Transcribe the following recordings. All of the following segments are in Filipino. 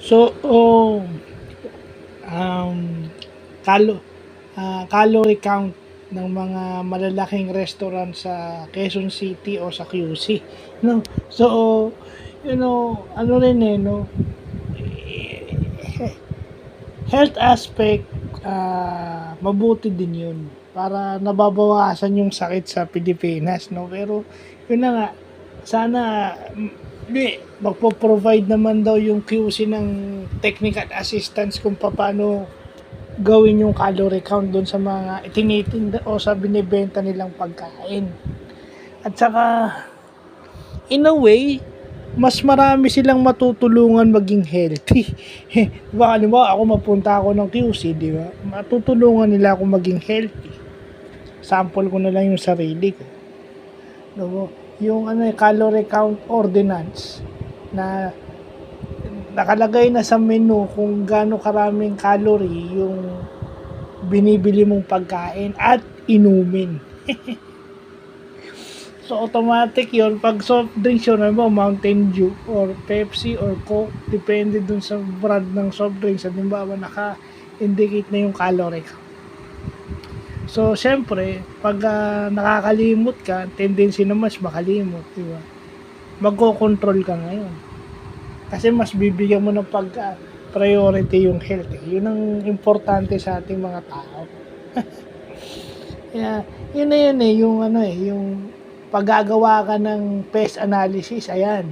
So, um, calo calorie count ng mga malalaking restaurant sa Quezon City o sa QC, 'no. So, ano rin, eh, 'no, health aspect, mabuti din 'yun para nababawasan yung sakit sa Pilipinas, 'no. Pero 'yun na nga, sana, hindi, magpo-provide naman daw yung QC ng technical assistance kung papaano gawin yung calorie count dun sa mga itinitinda o sa binebenta nilang pagkain. At saka, in a way, mas marami silang matutulungan maging healthy. Baka halimbawa ako mapunta ako ng QC, di ba? Matutulungan nila ako maging healthy. Sample ko na lang yung sarili ko. No? Yung calorie count ordinance na nakalagay na sa menu kung gaano karaming calorie yung binibili mong pagkain at inumin. So, automatic yon pag soft drinks yun, ano ba, Mountain Dew or Pepsi or Coke, depende dun sa brand ng soft drinks. Halimbawa, naka-indicate na yung calorie count. So, syempre, pag nakakalimot ka, tendency na mas makalimot, di ba? Magko-control ka ngayon. Kasi mas bibigyan mo ng priority yung health. Yun ang importante sa ating mga tao. Yeah, yun na yun eh, yung paggagawa ka ng PES analysis, ayan.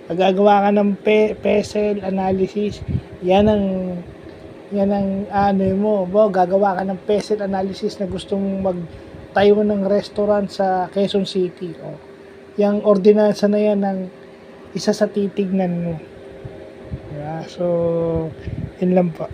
Paggagawa ka ng PESEL analysis, yan ang gagawa ka ng PESEL analysis na gustong magtayo ng restaurant sa Quezon City. O, yung ordinansa na yan ng isa sa titignan mo. Yeah, so, yun lang po.